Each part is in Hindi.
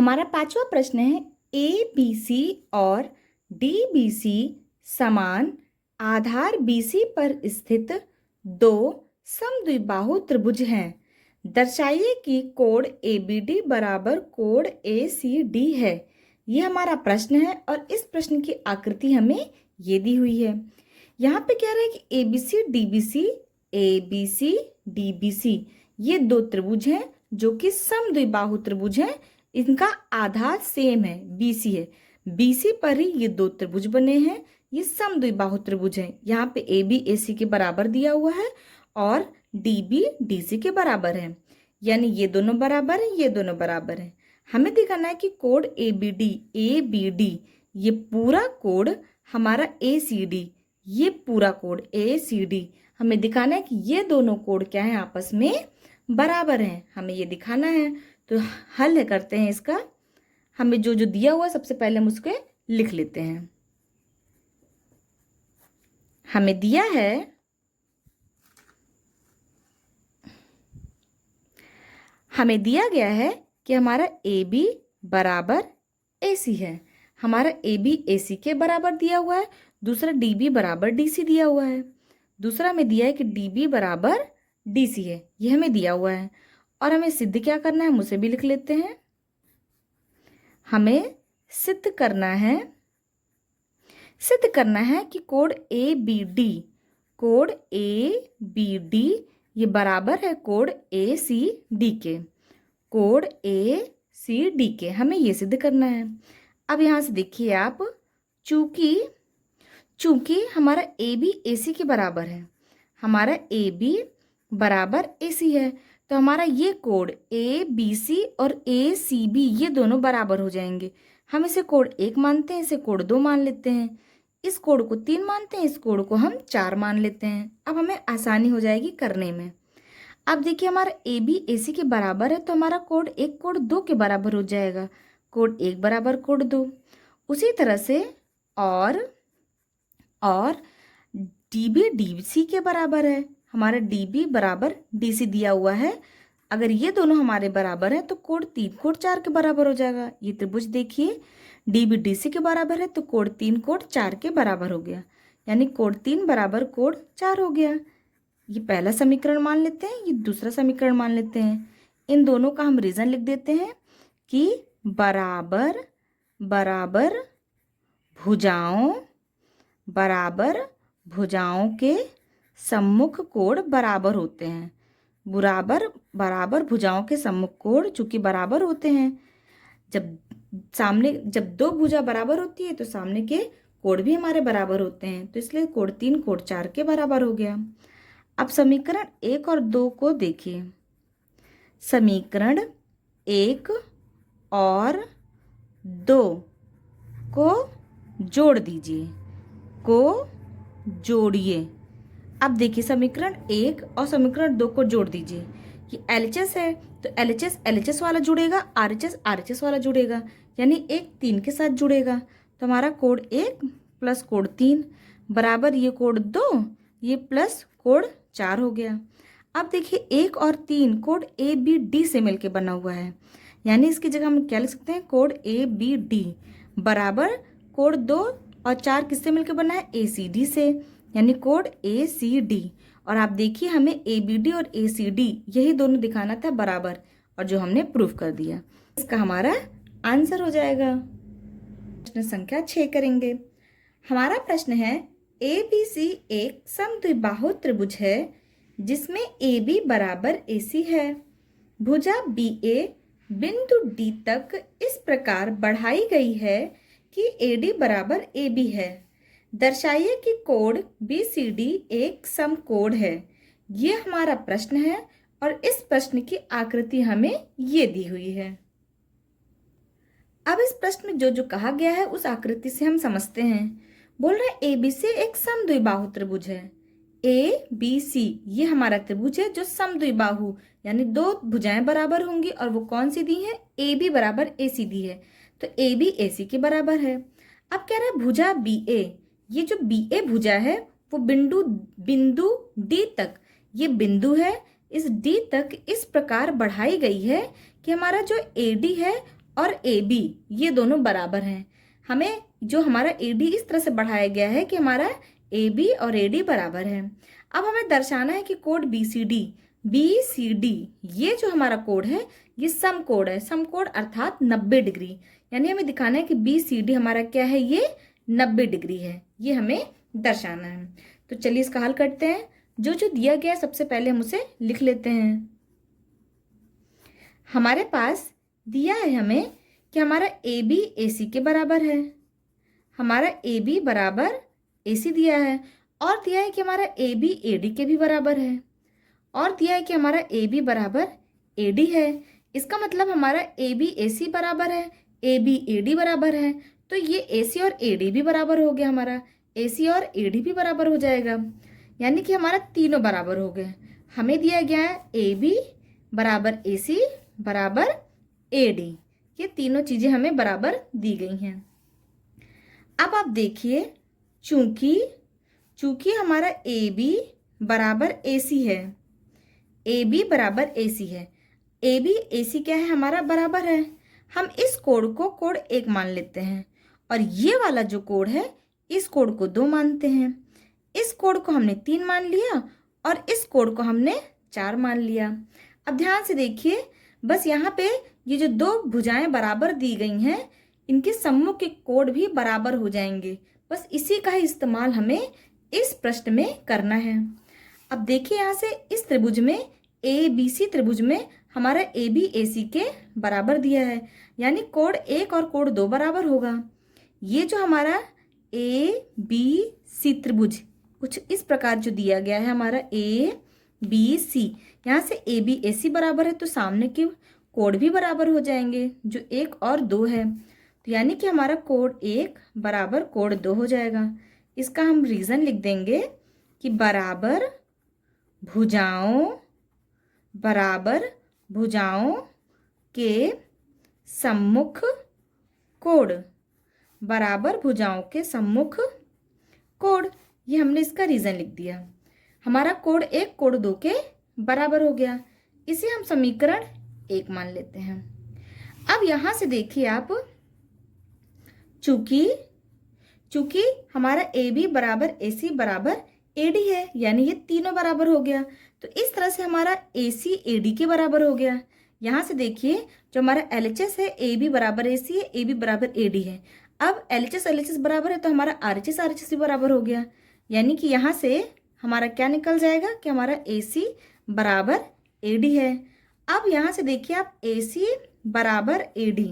हमारा पांचवा प्रश्न है, ए बी सी और डी बी सी समान आधार BC पर स्थित दो समद्विबाहु त्रिभुज हैं। दर्शाइए कि कोण ABD बराबर कोण ACD है। ये हमारा प्रश्न है और इस प्रश्न की आकृति हमें ये दी हुई है। यहाँ पे कह रहा है कि ABC DBC ये दो त्रिभुज हैं जो कि समद्विबाहु त्रिभुज हैं। इनका आधार सेम है, BC है। BC पर ही ये दो त्रिभुज बने हैं। ये समद्विबाहु त्रिभुज हैं। यहाँ पे AB AC के बराबर दिया हुआ है और DB DC के बराबर है, यानी ये दोनों बराबर है, ये दोनों बराबर है। हमें दिखाना है कि कोण ABD ये पूरा कोण हमारा ACD, ये पूरा कोण ACD, हमें दिखाना है कि ये दोनों कोण क्या है, आपस में बराबर हैं। हमें ये दिखाना है। तो हल करते हैं इसका। हमें जो जो दिया हुआ है सबसे पहले हम उसके लिख लेते हैं। हमें दिया गया है कि हमारा AB बराबर AC है। हमारा AB AC के बराबर दिया हुआ है। दूसरा DB बराबर DC दिया हुआ है। दूसरा हमें दिया है कि DB बराबर DC है, ये हमें दिया हुआ है। और हमें सिद्ध क्या करना है, हम उसे भी लिख लेते हैं। हमें सिद्ध करना है कि कोण ABD ये बराबर है कोण ACD के। कोण ACD के हमें ये सिद्ध करना है। अब यहाँ से देखिए आप, चूंकि हमारा AB AC के बराबर है, हमारा AB बराबर AC है, तो हमारा ये कोण ABC और ACB ये दोनों बराबर हो जाएंगे। हम इसे कोण 1 मानते हैं, इसे कोण 2 मान लेते हैं। इस कोण को 3 मानते हैं, इस कोण को हम 4 मान लेते हैं। अब हमें आसानी हो जाएगी करने में। अब देखिए हमारा AB AC के बराबर है, तो हमारा कोण 1 कोण 2 के बराबर हो जाएगा। कोण 1 बराबर कोण 2। उसी तरह से और DB DC के बराबर है। हमारा DB बराबर DC दिया हुआ है। अगर ये दोनों हमारे बराबर है तो कोण 3 कोण 4 के बराबर हो जाएगा। ये त्रिभुज देखिए, DB DC के बराबर है तो कोण 3 कोण 4 के बराबर हो गया, यानी कोण 3 बराबर कोण 4 हो गया। ये पहला समीकरण मान लेते हैं, ये दूसरा समीकरण मान लेते हैं। इन दोनों का हम रीजन लिख देते हैं कि बराबर भुजाओं के सम्मुख कोण बराबर होते हैं। बराबर भुजाओं के सम्मुख कोण चूंकि बराबर होते हैं, जब दो भुजा बराबर होती है तो सामने के कोण भी हमारे बराबर होते हैं, तो इसलिए कोण 3 कोण 4 के बराबर हो गया। अब समीकरण 1 और 2 को देखिए। समीकरण 1 और 2 को जोड़ दीजिए, जोड़िए। अब देखिए समीकरण 1 और समीकरण 2 को जोड़ दीजिए। ये LHS है तो LHS वाला जुड़ेगा, RHS वाला जुड़ेगा, यानी 1 3 के साथ जुड़ेगा। तो हमारा कोण 1 प्लस कोण 3 बराबर ये कोण 2 ये प्लस कोण 4 हो गया। अब देखिए 1 और 3 कोण ABD से मिलके बना हुआ है, यानी इसकी जगह हम क्या लिख सकते हैं, कोण ABD बराबर कोण 2 और 4 किससे मिलकर बना है, ACD से, यानी कोण ACD। और आप देखिए हमें ABD और ACD यही दोनों दिखाना था बराबर, और जो हमने प्रूफ कर दिया। इसका हमारा आंसर हो जाएगा। प्रश्न संख्या 6 करेंगे। हमारा प्रश्न है, ABC एक समद्विबाहु त्रिभुज है जिसमें AB बराबर AC है। भुजा BA बिंदु D तक इस प्रकार बढ़ाई गई है कि AD बराबर AB है। दर्शाइए कि कोण BCD एक समकोण है। ये हमारा प्रश्न है और इस प्रश्न की आकृति हमें ये दी हुई है। अब इस प्रश्न में जो जो कहा गया है उस आकृति से हम समझते हैं। बोल रहे ABC एक समद्विबाहु त्रिभुज है। ABC ये हमारा त्रिभुज है जो समद्विबाहु, यानी दो भुजाएं बराबर होंगी, और वो कौन सी दी है, AB बराबर AC दी है, तो AB AC के बराबर है। अब कह रहा है भुजा BA, ये जो BA भुजा है वो बिंदु D तक, ये बिंदु है, इस D तक इस प्रकार बढ़ाई गई है कि हमारा जो AD है और ए बी ये दोनों बराबर हैं। हमें जो हमारा ए डी इस तरह से बढ़ाया गया है कि हमारा ए बी और ए डी बराबर है। अब हमें दर्शाना है कि कोड बी सी डी ये जो हमारा कोड है ये सम कोड है। सम कोड अर्थात 90 डिग्री, यानी हमें दिखाना है कि बी सी डी हमारा क्या है, ये 90 डिग्री है, ये हमें दर्शाना है। तो चलिए इसका हल करते हैं। जो जो दिया गया है सबसे पहले हम उसे लिख लेते हैं। हमारे पास दिया है हमें कि हमारा ए बी ए सी के बराबर है, हमारा ए बी बराबर ए सी दिया है, और दिया है कि हमारा ए बी ए डी के भी बराबर है, और दिया है कि हमारा ए बी बराबर ए डी है। इसका मतलब हमारा ए बी ए सी बराबर है, ए बी ए डी बराबर है, तो ये ए सी और ए डी भी बराबर हो गया, हमारा ए सी और ए डी भी बराबर हो जाएगा, यानी कि हमारा तीनों बराबर हो गए। हमें दिया गया है ए बी बराबर ए सी बराबर ए डी, ये तीनों चीज़ें हमें बराबर दी गई हैं। अब आप देखिए, चूंकि हमारा ए बी बराबर ए सी है, ए बी बराबर ए सी है, ए बी ए सी क्या है, हमारा बराबर है, हम इस कोड को कोड 1 मान लेते हैं, और ये वाला जो कोड है इस कोड को 2 मानते हैं। इस कोड को हमने 3 मान लिया और इस कोड को हमने 4 मान लिया। अब ध्यान से देखिए, बस यहाँ पे ये जो 2 भुजाएं बराबर दी गई हैं इनके सम्मुख के कोड भी बराबर हो जाएंगे। बस इसी का ही इस्तेमाल हमें इस प्रश्न में करना है। अब देखिए यहाँ से इस त्रिभुज में ए बी सी त्रिभुज में हमारा ए बी ए सी के बराबर दिया है, यानी कोड 1 और कोड 2 बराबर होगा। ये जो हमारा ए बी सी त्रिभुज कुछ इस प्रकार जो दिया गया है, हमारा ए बी सी, यहाँ से ए बी ए सी बराबर है तो सामने के कोड भी बराबर हो जाएंगे जो 1 और 2 है, तो यानी कि हमारा कोड 1 बराबर कोड 2 हो जाएगा। इसका हम रीज़न लिख देंगे कि बराबर भुजाओं के सम्मुख कोड, बराबर भुजाओं के सम्मुख कोड, ये हमने इसका रीज़न लिख दिया। हमारा कोड 1 कोड 2 के बराबर हो गया, इसे हम समीकरण 1 मान लेते हैं। अब यहाँ से देखिए आप, चूंकि हमारा ए बी बराबर ए सी बराबर ए डी है, यानी ये तीनों बराबर हो गया, तो इस तरह से हमारा ए सी ए डी के बराबर हो गया। यहाँ से देखिए जो हमारा एल एच एस है, ए बी बराबर ए सी है, ए बी बराबर ए डी है। अब एल एच एस बराबर है तो हमारा आर एच एस भी बराबर हो गया, यानी कि यहाँ से हमारा क्या निकल जाएगा कि हमारा ए सी बराबर ए डी है। अब यहाँ से देखिए आप, ए सी बराबर ए डी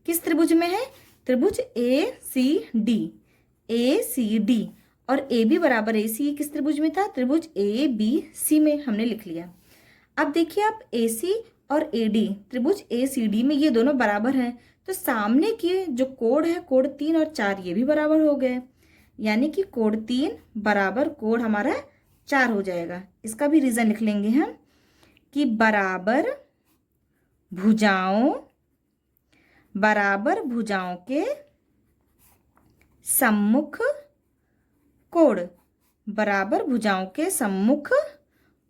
किस त्रिभुज में है, त्रिभुज ए सी डी, और ए बी बराबर ए सी किस त्रिभुज में था, त्रिभुज ए बी सी में हमने लिख लिया। अब देखिए आप, ए सी और ए डी त्रिभुज ए सी डी में ये दोनों बराबर हैं, तो सामने के जो कोड है कोड 3 और 4 ये भी बराबर हो गए, यानी कि कोड 3 बराबर कोड हमारा 4 हो जाएगा। इसका भी रीज़न लिख लेंगे हम कि बराबर भुजाओं के सम्मुख कोड, बराबर भुजाओं के सम्मुख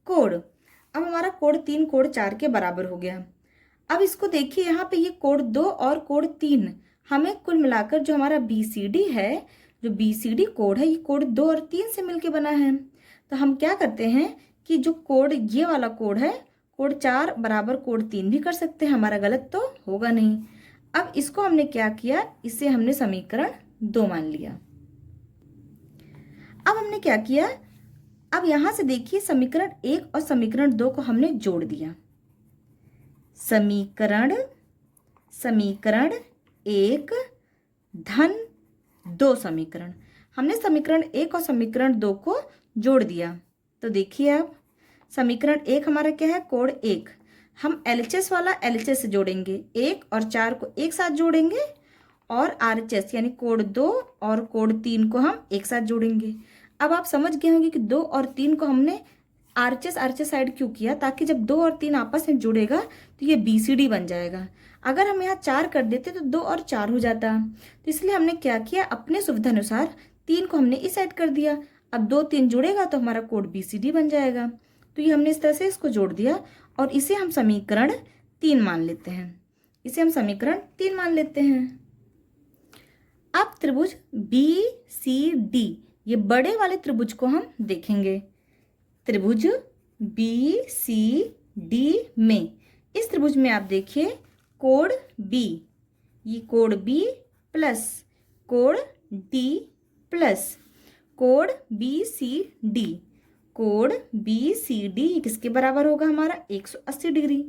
कोड। अब हमारा कोड 3 कोड 4 के बराबर हो गया। अब इसको देखिए, यहाँ पे ये कोड 2 और कोड 3 हमें कुल मिलाकर जो हमारा बी सी डी है, जो बी सी डी कोड है, ये कोड 2 और 3 से मिलके बना है। तो हम क्या करते हैं कि जो कोड ये वाला कोड है, कोड 4 बराबर कोड 3 भी कर सकते हैं, हमारा गलत तो होगा नहीं। अब इसको हमने क्या किया, इसे हमने समीकरण 2 मान लिया। अब हमने क्या किया, अब यहाँ से देखिए समीकरण 1 और समीकरण 2 को हमने जोड़ दिया। समीकरण 1 धन 2 समीकरण, हमने समीकरण 1 और समीकरण 2 को जोड़ दिया। तो देखिए आप, समीकरण 1 हमारा क्या है, कोड 1, हम एलएचएस वाला एलएचएस से जोड़ेंगे, 1 और 4 को एक साथ जोड़ेंगे, और आरएचएस यानी कोड 2 और कोड 3 को हम एक साथ जोड़ेंगे। अब आप समझ गए होंगे कि 2 और 3 को हमने आरएचएस साइड क्यों किया, ताकि जब 2 और 3 आपस में जुड़ेगा तो ये बीसीडी बन जाएगा। अगर हम यहाँ 4 कर देते तो 2 और 4 हो जाता, तो इसलिए हमने क्या किया, अपने सुविधा अनुसार 3 को हमने इस साइड कर दिया। अब 2 3 जुड़ेगा तो हमारा कोड बीसीडी बन जाएगा। तो ये हमने इस तरह से इसको जोड़ दिया और इसे हम समीकरण 3 मान लेते हैं। इसे हम समीकरण 3 मान लेते हैं। अब त्रिभुज बी सी डी, ये बड़े वाले त्रिभुज को हम देखेंगे। त्रिभुज बी सी डी में, इस त्रिभुज में आप देखिए कोण बी, ये कोण बी प्लस कोण डी प्लस कोण बी सी डी, कोण बी सी डी किसके बराबर होगा हमारा 180 डिग्री।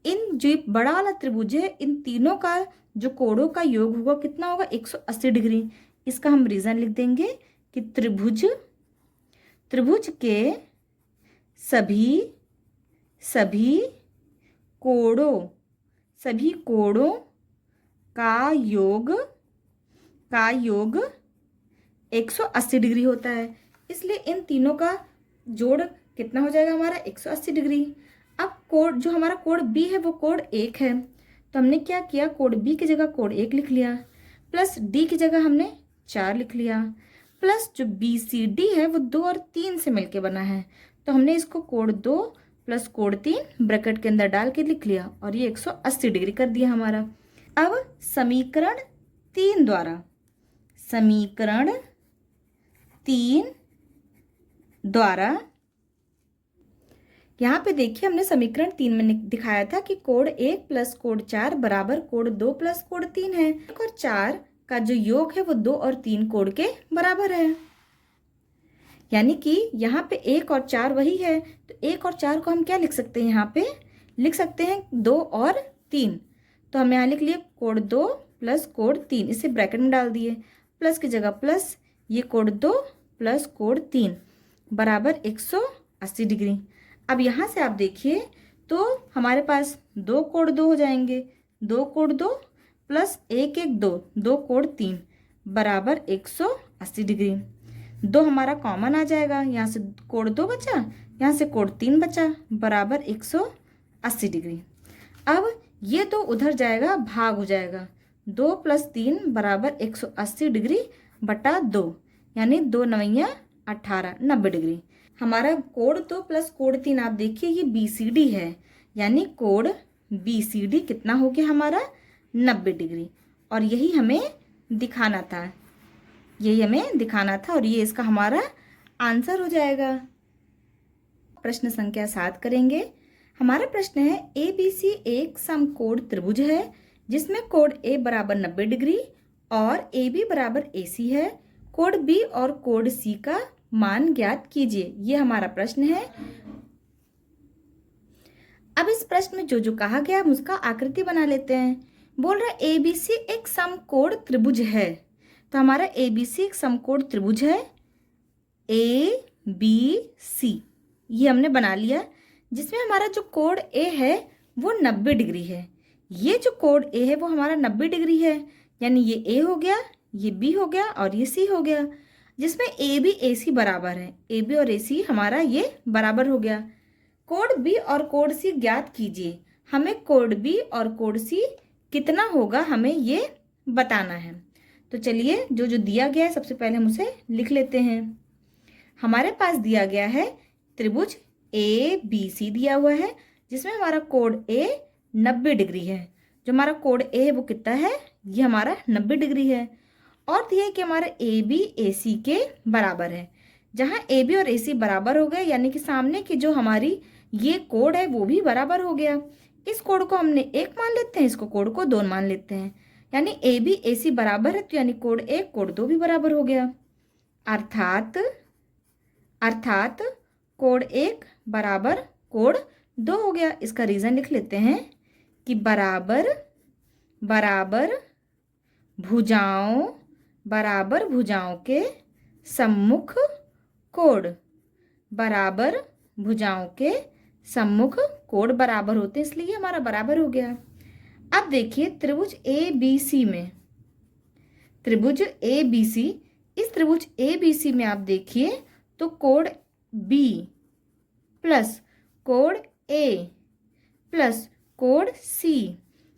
इन जो बड़ा वाला त्रिभुज है, इन तीनों का जो कोणों का योग होगा कितना होगा 180 डिग्री। इसका हम रीजन लिख देंगे कि त्रिभुज के सभी कोणों का योग 180 डिग्री होता है, इसलिए इन तीनों का जोड़ कितना हो जाएगा हमारा 180 डिग्री। अब कोण जो हमारा कोण बी है वो कोण 1 है, तो हमने क्या किया, कोण बी की जगह कोण 1 लिख लिया, प्लस डी की जगह हमने 4 लिख लिया, प्लस जो बी सी डी है वो 2 और 3 से मिलके बना है, तो हमने इसको कोण 2 प्लस कोण 3 ब्रैकेट के अंदर डाल के लिख लिया और ये 180 डिग्री कर दिया हमारा। अब समीकरण 3 द्वारा यहाँ पे देखिए हमने समीकरण 3 में दिखाया था कि कोण 1 प्लस कोण 4 बराबर कोण 2 प्लस कोण 3 है, और 4 का जो योग है वो 2 और 3 कोण के बराबर है, यानी कि यहाँ पे 1 और 4 वही है, तो 1 और 4 को हम क्या लिख सकते हैं, यहाँ पे लिख सकते हैं 2 और 3, तो हम यहाँ लिख लिए कोण 2 प्लस कोण 3, इसे ब्रैकेट में डाल दिए, प्लस की जगह प्लस, ये कोण 2 प्लस कोण 3 बराबर 180 डिग्री। अब यहाँ से आप देखिए तो हमारे पास 2 कोण 2 हो जाएंगे, 2 कोण 2 प्लस 1 1 2, 2 कोण 3 बराबर 180 डिग्री। 2 हमारा कॉमन आ जाएगा, यहाँ से कोण 2 बचा, यहाँ से कोण 3 बचा बराबर 180 डिग्री। अब ये 2 उधर जाएगा, भाग हो जाएगा, 2 प्लस 3 बराबर 180 डिग्री बटा 2, यानी 2 9 18 90 डिग्री। हमारा कोण 2 प्लस कोण 3 आप देखिए ये बी सी डी है, यानी कोण बी सी डी कितना हो गया हमारा 90 डिग्री, और यही हमें दिखाना था, और ये इसका हमारा आंसर हो जाएगा। प्रश्न संख्या 7 करेंगे। हमारा प्रश्न है ए बी सी एक समकोण त्रिभुज है जिसमें कोण ए बराबर 90 डिग्री और ए बी बराबर ए सी है, कोण बी और कोण सी का मान ज्ञात कीजिए, ये हमारा प्रश्न है। अब इस प्रश्न में जो जो कहा गया हम उसका आकृति बना लेते हैं। बोल रहा है ABC एक समकोण त्रिभुज है, तो हमारा ABC एक समकोण त्रिभुज है ABC, ये हमने बना लिया, जिसमें हमारा जो कोण A है वो 90 डिग्री है, ये जो कोण A है वो हमारा 90 डिग्री है, यानी ये A हो गया, ये B हो गया और ये C हो गया, जिसमें AB AC बराबर है, AB और AC हमारा ये बराबर हो गया। कोण B और कोण C ज्ञात कीजिए, हमें कोण B और कोण C कितना होगा हमें ये बताना है। तो चलिए जो जो दिया गया है सबसे पहले हम उसे लिख लेते हैं। हमारे पास दिया गया है त्रिभुज ABC दिया हुआ है, जिसमें हमारा कोण A 90 डिग्री है, जो हमारा कोण A है वो कितना है, ये हमारा 90 डिग्री है, और दिया है कि हमारा AB AC के बराबर है। जहाँ AB और AC बराबर हो गए, यानी कि सामने की जो हमारी ये कोण है वो भी बराबर हो गया। इस कोण को हमने 1 मान लेते हैं, इसको कोण को 2 मान लेते हैं, यानी AB AC बराबर है, तो यानी कोण 1 कोण 2 भी बराबर हो गया। अर्थात कोण 1 बराबर कोण 2 हो गया। इसका रीजन लिख लेते हैं कि बराबर भुजाओं के सम्मुख कोण, बराबर भुजाओं के सम्मुख कोण बराबर होते हैं, इसलिए हमारा बराबर हो गया। अब देखिए त्रिभुज ABC में, त्रिभुज ABC, इस त्रिभुज ABC में आप देखिए तो कोण B प्लस कोण A प्लस कोण C,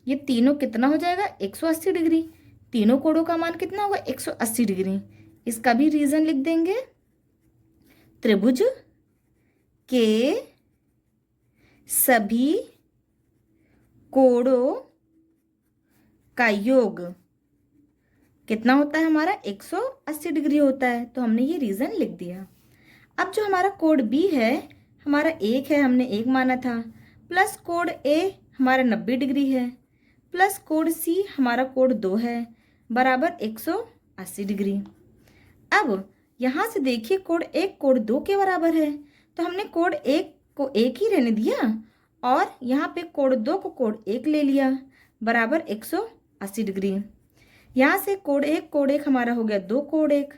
ये तीनों कितना हो जाएगा 180 डिग्री। तीनों कोणों का मान कितना होगा 180 डिग्री। इसका भी रीजन लिख देंगे, त्रिभुज के सभी कोणों का योग कितना होता है हमारा 180 डिग्री होता है। तो हमने ये रीज़न लिख दिया। अब जो हमारा कोड बी है हमारा 1 है, हमने 1 माना था, प्लस कोड ए हमारा 90 डिग्री है, प्लस कोड सी हमारा कोड 2 है बराबर 180 डिग्री। अब यहाँ से देखिए कोड 1 कोड 2 के बराबर है, तो हमने कोड 1 को 1 ही रहने दिया और यहाँ पे कोड 2 को कोड 1 ले लिया बराबर 180 डिग्री। यहाँ से कोड 1 हमारा हो गया 2 कोड 1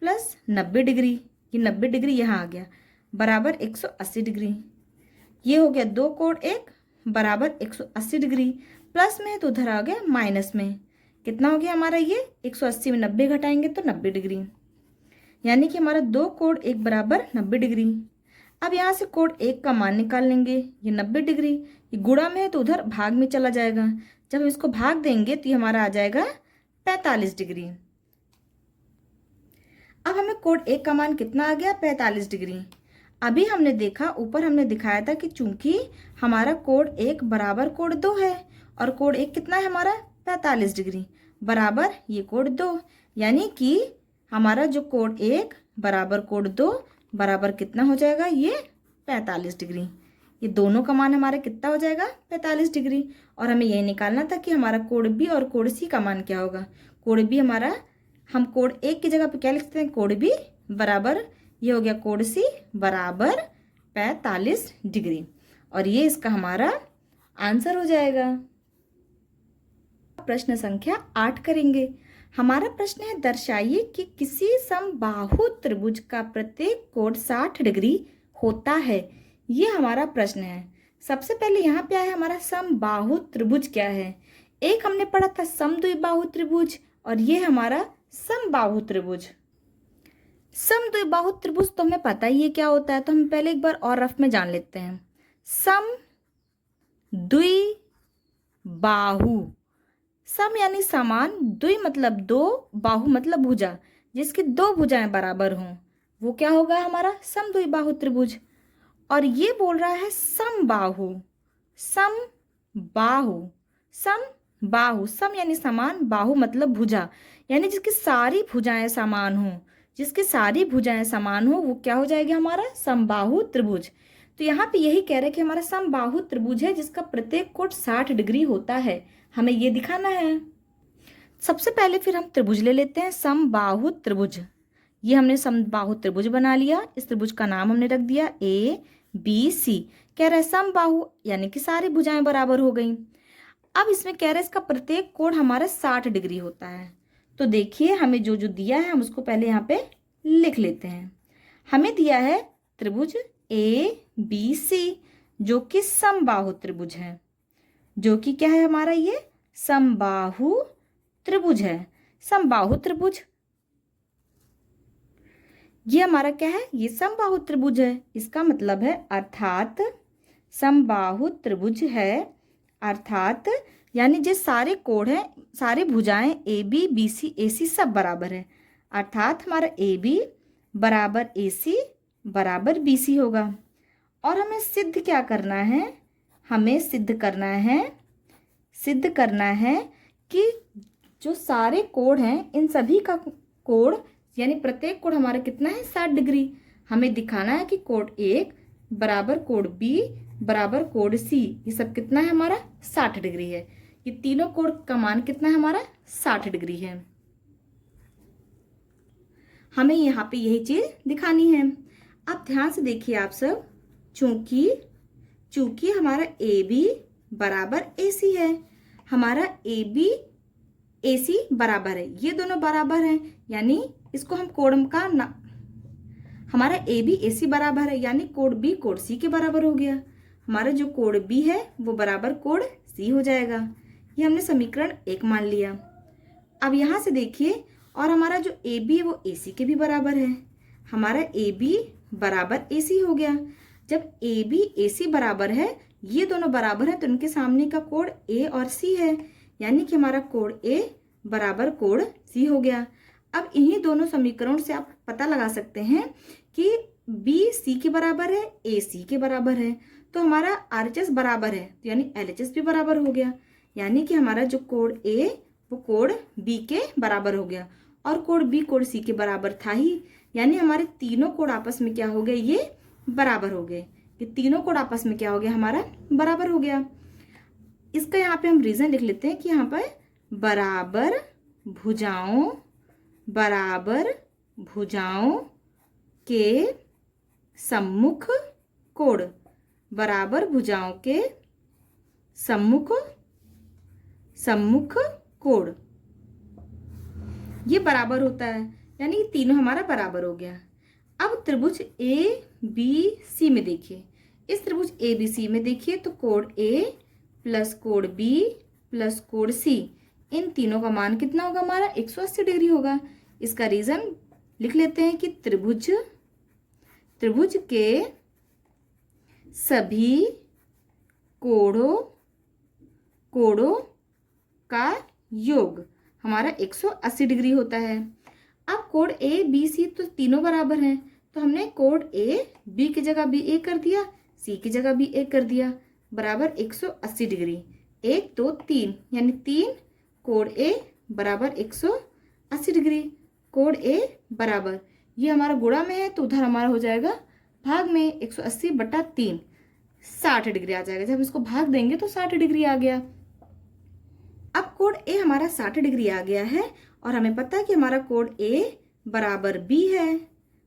प्लस 90 डिग्री, ये 90 डिग्री यहाँ आ गया बराबर 180 डिग्री। ये हो गया 2 कोड 1 बराबर 180 डिग्री, प्लस में है तो उधर आ गया माइनस में। कितना हो गया हमारा ये 180 में 90 घटाएंगे तो 90 डिग्री, यानी कि हमारा 2 कोड 1 बराबर 90 डिग्री। अब यहाँ से कोड 1 का मान निकाल लेंगे, ये 90 डिग्री, ये गुणा में है तो उधर भाग में चला जाएगा। जब हम इसको भाग देंगे तो ये हमारा आ जाएगा 45 डिग्री। अब हमें कोड 1 का मान कितना आ गया 45 डिग्री। अभी हमने देखा ऊपर हमने दिखाया था कि चूंकि हमारा कोड 1 बराबर कोड 2 है और कोड 1 कितना है हमारा 45 डिग्री बराबर ये कोड 2, यानी कि हमारा जो कोड 1 बराबर कोड 2 बराबर कितना हो जाएगा ये 45 डिग्री। ये दोनों का मान हमारा कितना हो जाएगा 45 डिग्री। और हमें यही निकालना था कि हमारा कोड बी और कोड सी का मान क्या होगा। कोड बी हमारा, हम कोड 1 की जगह पे क्या लिख सकते हैं, कोड बी बराबर ये हो गया कोड सी बराबर 45 डिग्री, और ये इसका हमारा आंसर हो जाएगा। प्रश्न संख्या 8 करेंगे। हमारा प्रश्न है दर्शाइए कि किसी समबाहु त्रिभुज का प्रत्येक कोण 60 डिग्री होता है। ये हमारा प्रश्न है। सबसे पहले यहाँ पे आया हमारा समबाहु त्रिभुज क्या है। एक हमने पढ़ा था समद्विबाहु त्रिभुज और ये हमारा समबाहु त्रिभुज। समद्विबाहु त्रिभुज तो हमें पता ही है क्या होता है, तो हम पहले एक बार और रफ में जान लेते हैं। सम द्विबाहु, सम यानी समान, द्वि मतलब दो, बाहु मतलब भुजा, जिसकी दो भुजाएं बराबर हों वो क्या होगा हमारा समद्विबाहु त्रिभुज। और ये बोल रहा है समबाहु, समबाहु, समबाहु, सम यानी समान, बाहु मतलब भुजा, यानी जिसकी सारी भुजाएं समान हों, जिसकी सारी भुजाएं समान हो वो क्या हो जाएगा हमारा समबाहु त्रिभुज। तो यहाँ पे यही कह रहे हैं कि हमारा समबाहु त्रिभुज है जिसका प्रत्येक कोण 60 डिग्री होता है, हमें ये दिखाना है। सबसे पहले फिर हम त्रिभुज ले लेते हैं समबाहु त्रिभुज। ये हमने समबाहु त्रिभुज बना लिया, इस त्रिभुज का नाम हमने रख दिया ए बी सी। कह रहे हैं समबाहु यानी कि सारी भुजाएं बराबर हो गई। अब इसमें कह रहे हैं इसका प्रत्येक कोण हमारा 60 डिग्री होता है। तो देखिए हमें जो जो दिया है हम उसको पहले यहाँ पे लिख लेते हैं। हमें दिया है त्रिभुज ए बी सी जो कि समबाहु त्रिभुज है, जो कि क्या है हमारा ये समबाहु त्रिभुज है। समबाहु त्रिभुज ये हमारा क्या है, ये समबाहु त्रिभुज है। इसका मतलब है अर्थात समबाहु त्रिभुज है, अर्थात यानी जो सारे कोण हैं, सारी भुजाएं ए बी बी सी ए सी सब बराबर है, अर्थात हमारा ए बी बराबर ए सी बराबर बी सी होगा। और हमें सिद्ध क्या करना है, हमें सिद्ध करना है, सिद्ध करना है कि जो सारे कोण हैं इन सभी का कोण यानी प्रत्येक कोण हमारा कितना है 60 डिग्री। हमें दिखाना है कि कोण 1 बराबर कोण बी बराबर कोण सी, ये सब कितना है हमारा 60 डिग्री है। ये तीनों कोण का मान कितना है हमारा 60 डिग्री है। हमें यहाँ पे यही चीज दिखानी है। अब ध्यान से देखिए आप सब, चूंकि हमारा ए बी बराबर ए सी है, हमारा ए बी ए सी बराबर है, ये दोनों बराबर हैं, यानी इसको हम कोण का हमारा ए बी ए सी बराबर है, यानी कोण बी कोण सी के बराबर हो गया। हमारा जो कोण बी है वो बराबर कोण सी हो जाएगा। ये हमने समीकरण 1 मान लिया। अब यहाँ से देखिए, और हमारा जो ए बी है वो ए सी के भी बराबर है, हमारा ए बी बराबर ए सी हो गया। जब ए बी ए सी बराबर है, ये दोनों बराबर है, तो इनके सामने का कोण ए और सी है, यानी कि हमारा कोण ए बराबर कोण सी हो गया। अब इन्हीं दोनों समीकरणों से आप पता लगा सकते हैं कि बी सी के बराबर है, ए सी के बराबर है, तो हमारा आरएचएस बराबर है, तो यानी एलएचएस भी बराबर हो गया। यानी कि हमारा जो कोड ए वो कोड बी के बराबर हो गया और कोड बी कोड सी के बराबर था ही, यानी हमारे तीनों कोड आपस में क्या हो गए, ये बराबर हो गए। ये तीनों कोड आपस में क्या हो गया, हमारा बराबर हो गया। इसका यहाँ पे हम रीजन लिख लेते हैं कि यहाँ पर बराबर भुजाओं के सम्मुख कोण, बराबर भुजाओं के सम्मुख कोण ये बराबर होता है, यानी तीनों हमारा बराबर हो गया। अब त्रिभुज ए बी सी में देखिए, इस त्रिभुज ए बी सी में देखिए तो कोण ए प्लस कोण बी प्लस कोण सी, इन तीनों का मान कितना होगा, हमारा 180 डिग्री होगा। इसका रीजन लिख लेते हैं कि त्रिभुज के सभी कोणों का योग हमारा 180 डिग्री होता है। अब कोण ए बी सी तो तीनों बराबर हैं, तो हमने कोण ए बी की जगह भी ए कर दिया, सी की जगह भी ए कर दिया, बराबर 180 डिग्री। 1 2 3 यानी 3 कोण ए बराबर 180 डिग्री। कोण ए बराबर, ये हमारा गुणा में है तो उधर हमारा हो जाएगा भाग में, 180/3 60 डिग्री आ जाएगा। जब इसको भाग देंगे तो 60 डिग्री आ गया। अब कोण ए हमारा 60 डिग्री आ गया है और हमें पता है कि हमारा कोण ए बराबर बी है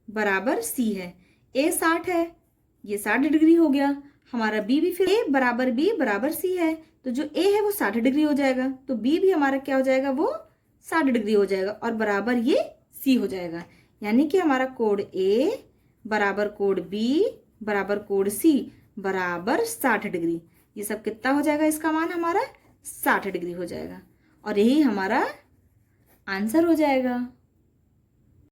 बराबर सी है। ए 60 है, ये 60 डिग्री हो गया। हमारा बी भी फिर ए बराबर बी बराबर सी है, तो जो ए है वो 60 डिग्री हो जाएगा, तो बी भी हमारा क्या हो जाएगा, वो 60 डिग्री हो जाएगा और बराबर ये सी हो जाएगा। यानी कि हमारा कोण ए बराबर कोण बी बराबर कोण सी बराबर 60 डिग्री। ये सब कितना हो जाएगा, इसका मान हमारा 60 डिग्री हो जाएगा और यही हमारा आंसर हो जाएगा।